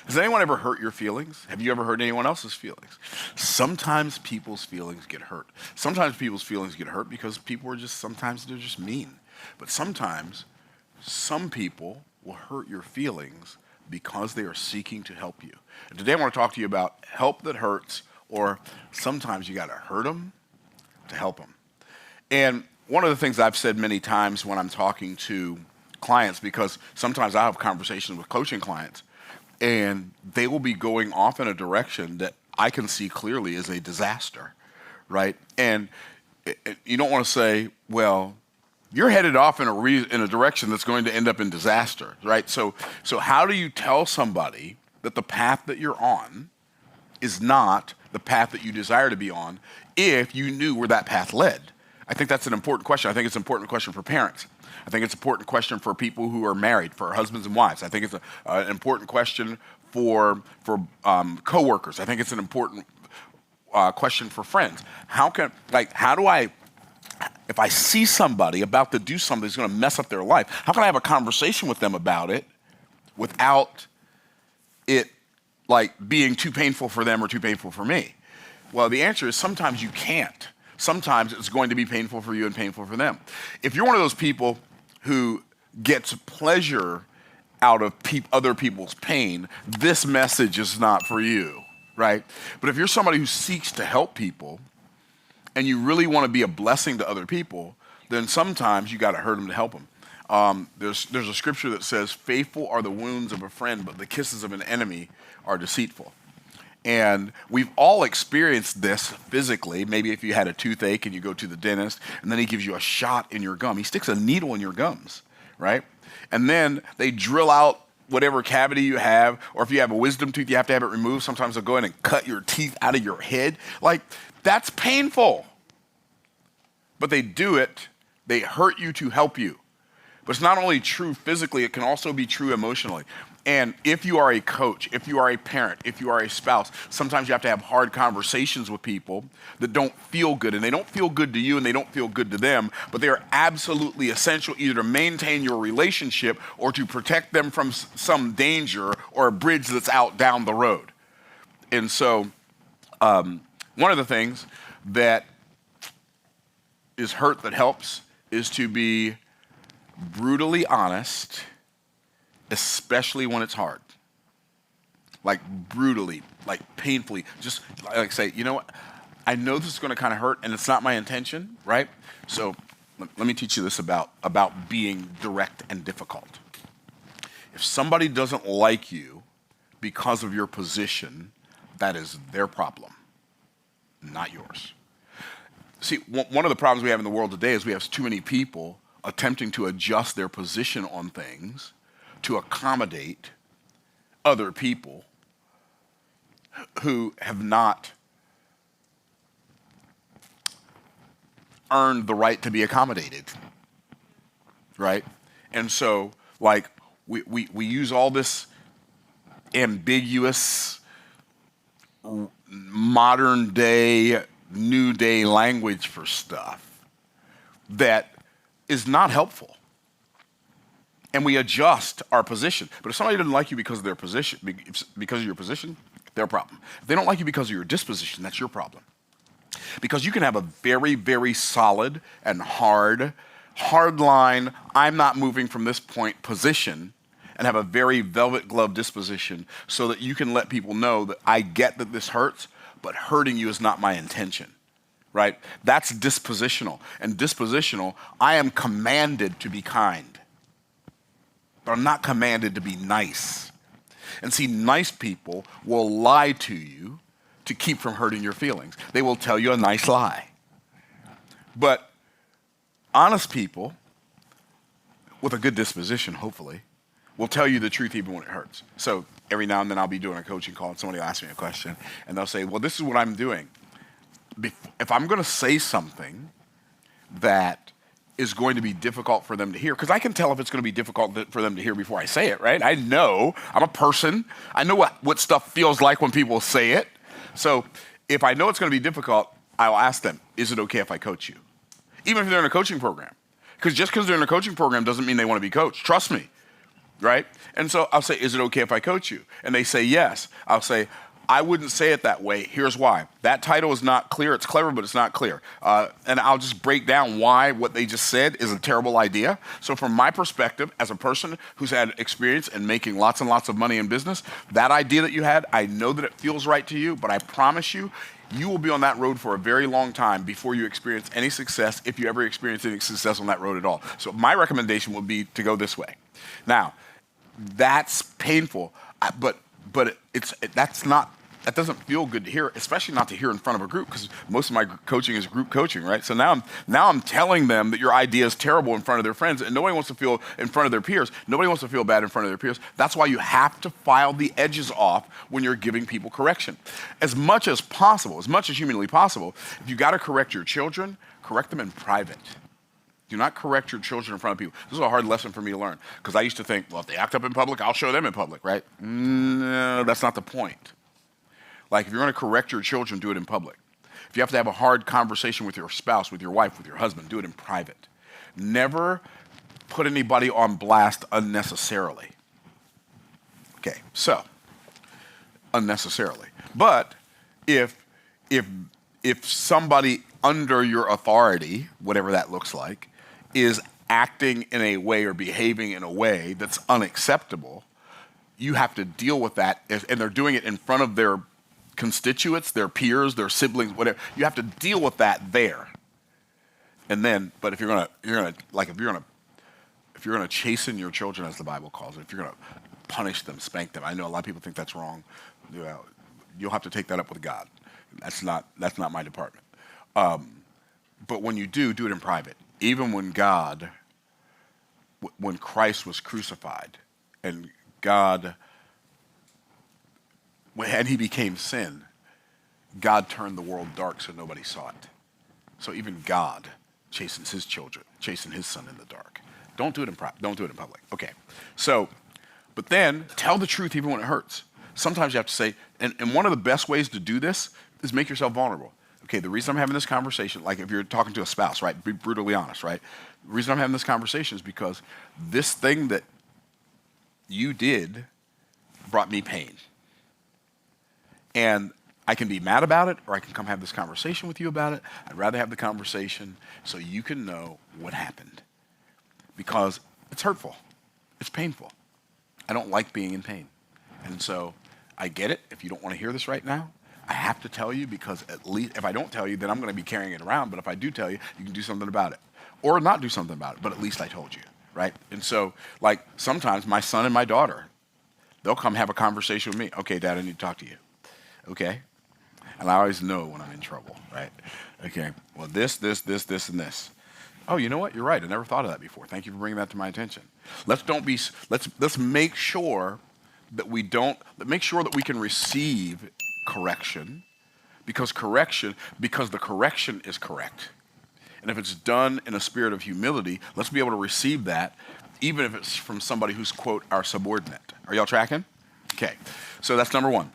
Has anyone ever hurt your feelings? Have you ever hurt anyone else's feelings? Sometimes people's feelings get hurt. Sometimes people's feelings get hurt because people are sometimes they're just mean. But sometimes some people will hurt your feelings because they are seeking to help you. And today I want to talk to you about help that hurts, or sometimes you got to hurt them to help them. And one of the things I've said many times when I'm talking to clients, because sometimes I have conversations with coaching clients, and they will be going off in a direction that I can see clearly is a disaster, right? And you don't want to say, well, you're headed off in a direction that's going to end up in disaster, right? So how do you tell somebody that the path that you're on is not the path that you desire to be on if you knew where that path led? I think that's an important question. I think it's an important question for parents. I think it's an important question for people who are married, for husbands and wives. I think it's an important question for coworkers. I think it's an important question for friends. How do I, if I see somebody about to do something that's going to mess up their life, how can I have a conversation with them about it without it being too painful for them or too painful for me? Well, the answer is sometimes you can't. Sometimes it's going to be painful for you and painful for them. If you're one of those people who gets pleasure out of other people's pain, this message is not for you, right? But if you're somebody who seeks to help people and you really want to be a blessing to other people, then sometimes you got to hurt them to help them. There's a scripture that says, faithful are the wounds of a friend, but the kisses of an enemy are deceitful. And we've all experienced this physically. Maybe if you had a toothache and you go to the dentist and then he gives you a shot in your gum. He sticks a needle in your gums, right? And then they drill out whatever cavity you have, or if you have a wisdom tooth, you have to have it removed. Sometimes they'll go in and cut your teeth out of your head. That's painful. But they do it. They hurt you to help you. But it's not only true physically, it can also be true emotionally. And if you are a coach, if you are a parent, if you are a spouse, sometimes you have to have hard conversations with people that don't feel good. And they don't feel good to you and they don't feel good to them, but they are absolutely essential either to maintain your relationship or to protect them from some danger or a bridge that's out down the road. And so one of the things that is hurt that helps is to be brutally honest, especially when it's hard. Brutally, painfully, just say, you know what, I know this is going to kind of hurt and it's not my intention, right? So let me teach you this about being direct and difficult. If somebody doesn't like you because of your position, that is their problem, not yours. See, one of the problems we have in the world today is we have too many people attempting to adjust their position on things to accommodate other people who have not earned the right to be accommodated, right? And so, we use all this ambiguous, modern day, new day language for stuff that is not helpful. And we adjust our position. But if somebody doesn't like you because of their position, because of your position, their problem. If they don't like you because of your disposition, that's your problem. Because you can have a very, very solid and hard line, I'm not moving from this point position, and have a very velvet glove disposition so that you can let people know that I get that this hurts, but hurting you is not my intention, right? That's dispositional. And dispositional, I am commanded to be kind. But I'm not commanded to be nice. And see, nice people will lie to you to keep from hurting your feelings. They will tell you a nice lie. But honest people, with a good disposition, hopefully, will tell you the truth even when it hurts. So every now and then I'll be doing a coaching call and somebody will ask me a question and they'll say, well, this is what I'm doing. If I'm going to say something that is going to be difficult for them to hear, because I can tell if it's going to be difficult for them to hear before I say it, right? I know, I'm a person. I know what stuff feels like when people say it. So if I know it's going to be difficult, I'll ask them, is it okay if I coach you? Even if they're in a coaching program. Because just because they're in a coaching program doesn't mean they want to be coached. Trust me. right? And so I'll say, is it okay if I coach you? And they say yes. I'll say, I wouldn't say it that way. Here's why. That title is not clear. It's clever, but it's not clear. And I'll just break down why what they just said is a terrible idea. So from my perspective, as a person who's had experience in making lots and lots of money in business, that idea that you had, I know that it feels right to you, but I promise you, you will be on that road for a very long time before you experience any success, if you ever experience any success on that road at all. So my recommendation would be to go this way. Now, that's painful, but that doesn't feel good to hear, especially not to hear in front of a group, because most of my coaching is group coaching, right? So now I'm telling them that your idea is terrible in front of their friends, and nobody wants to feel in front of their peers. Nobody wants to feel bad in front of their peers. That's why you have to file the edges off when you're giving people correction. As much as possible, as much as humanly possible, if you got to correct your children, correct them in private. Do not correct your children in front of people. This is a hard lesson for me to learn, because I used to think, well, if they act up in public, I'll show them in public, right? No, that's not the point. Like, if you're going to correct your children, do it in public. If you have to have a hard conversation with your spouse, with your wife, with your husband, do it in private. Never put anybody on blast unnecessarily. Okay, so, unnecessarily. But if somebody under your authority, whatever that looks like, is acting in a way or behaving in a way that's unacceptable, you have to deal with that, and they're doing it in front of their constituents, their peers, their siblings, whatever. You have to deal with that there. And then, but if you're gonna chasten your children, as the Bible calls it, if you're gonna punish them, spank them, I know a lot of people think that's wrong. You'll have to take that up with God. That's not my department. But when you do it in private. Even when when Christ was crucified, and he became sin, God turned the world dark so nobody saw it. So even God chastens his children, chastens his son in the dark. Don't do it in private. Don't do it in public. Okay. So, but then tell the truth even when it hurts. Sometimes you have to say, and one of the best ways to do this is make yourself vulnerable. Okay, the reason I'm having this conversation, like if you're talking to a spouse, right, be brutally honest, right? The reason I'm having this conversation is because this thing that you did brought me pain. And I can be mad about it, or I can come have this conversation with you about it. I'd rather have the conversation so you can know what happened. Because it's hurtful. It's painful. I don't like being in pain. And so I get it. If you don't want to hear this right now, I have to tell you, because at least if I don't tell you, then I'm going to be carrying it around. But if I do tell you, you can do something about it. Or not do something about it, but at least I told you, right? And so, like, sometimes my son and my daughter, they'll come have a conversation with me. Okay, Dad, I need to talk to you. Okay? And I always know when I'm in trouble, right? Okay, well, this, and this. Oh, you know what? You're right. I never thought of that before. Thank you for bringing that to my attention. Let's make sure that we can receive correction, because the correction is correct. And if it's done in a spirit of humility, let's be able to receive that, even if it's from somebody who's, quote, our subordinate. Are y'all tracking? Okay, so that's number one.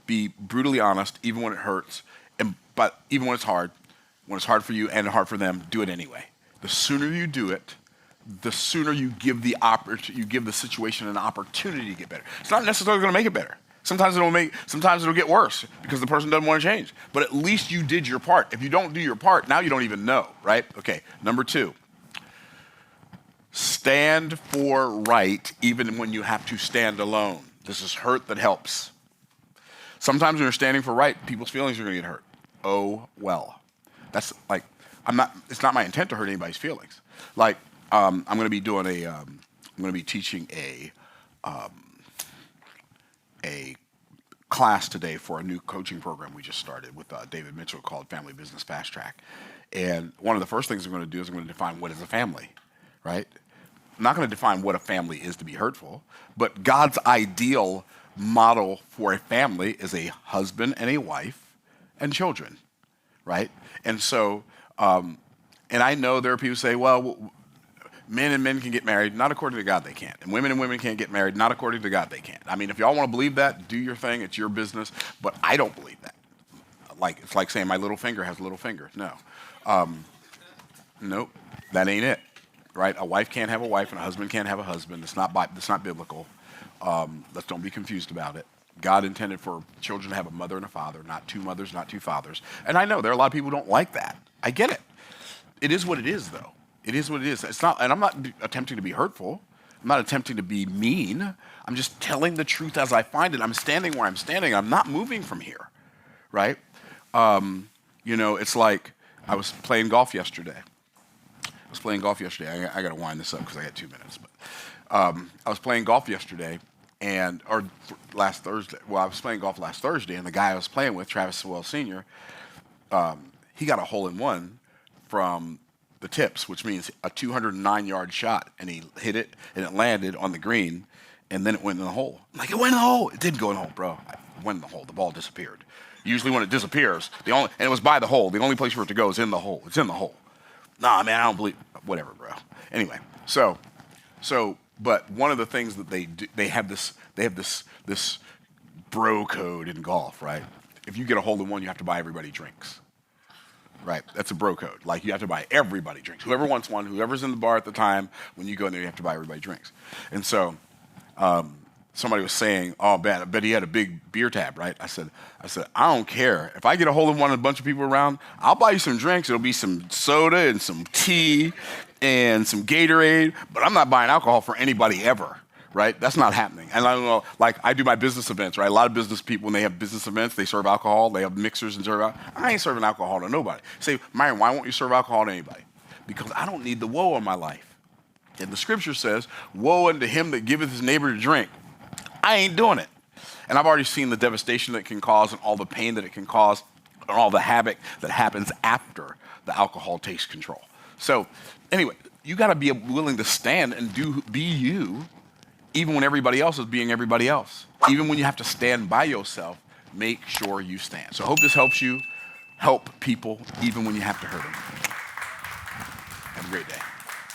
Be brutally honest, even when it hurts, but even when it's hard for you and hard for them, do it anyway. The sooner you do it, the sooner you give the situation an opportunity to get better. It's not necessarily going to make it better. Sometimes it'll get worse because the person doesn't want to change. But at least you did your part. If you don't do your part, now you don't even know, right? Okay, number two. Stand for right even when you have to stand alone. This is hurt that helps. Sometimes when you're standing for right, people's feelings are going to get hurt. Oh, well. That's like, it's not my intent to hurt anybody's feelings. Like, I'm going to be teaching a class today for a new coaching program we just started with David Mitchell called Family Business Fast Track. And one of the first things I'm going to do is I'm going to define what is a family, right? I'm not going to define what a family is to be hurtful, but God's ideal model for a family is a husband and a wife and children, right? And so, and I know there are people who say, well, men and men can get married, not according to God they can't. And women can't get married, not according to God they can't. I mean, if y'all want to believe that, do your thing, it's your business, but I don't believe that. Like, it's like saying my little finger has a little finger. No. Nope, that ain't it. right? A wife can't have a wife and a husband can't have a husband. It's not biblical. Let's don't be confused about it. God intended for children to have a mother and a father, not two mothers, not two fathers. And I know there are a lot of people who don't like that. I get it. It is what it is, though. It is what it is. It's not, and I'm not attempting to be hurtful. I'm not attempting to be mean. I'm just telling the truth as I find it. I'm standing where I'm standing. I'm not moving from here, right? You know, it's like I was playing golf yesterday. I got to wind this up because I got 2 minutes. But I was playing golf yesterday, last Thursday. Well, I was playing golf last Thursday, and the guy I was playing with, Travis Sewell Sr., he got a hole-in-one from the tips, which means a 209-yard shot, and he hit it, and it landed on the green, and then it went in the hole. I'm like, it went in the hole. It didn't go in the hole, bro. It went in the hole. The ball disappeared. Usually when it disappears, and it was by the hole. The only place for it to go is in the hole. It's in the hole. Nah, man, I don't believe. Whatever, bro. Anyway, but one of the things that they do, they have this bro code in golf, right? If you get a hole-in-one, you have to buy everybody drinks. Right, that's a bro code. Like, you have to buy everybody drinks. Whoever wants one, whoever's in the bar at the time, when you go in there, you have to buy everybody drinks. And so somebody was saying, oh, man, I bet he had a big beer tab, right? I said, I don't care. If I get a hole-in-one and a bunch of people around, I'll buy you some drinks. It'll be some soda and some tea and some Gatorade, but I'm not buying alcohol for anybody ever. Right? That's not happening. And I don't know, like, I do my business events, right? A lot of business people, when they have business events, they serve alcohol, they have mixers and serve alcohol. I ain't serving alcohol to nobody. Say, Myron, why won't you serve alcohol to anybody? Because I don't need the woe in my life. And the scripture says, woe unto him that giveth his neighbor to drink. I ain't doing it. And I've already seen the devastation that it can cause and all the pain that it can cause and all the havoc that happens after the alcohol takes control. So anyway, you got to be willing to stand and be you, even when everybody else is being everybody else. Even when you have to stand by yourself, make sure you stand. So I hope this helps you help people even when you have to hurt them. Have a great day.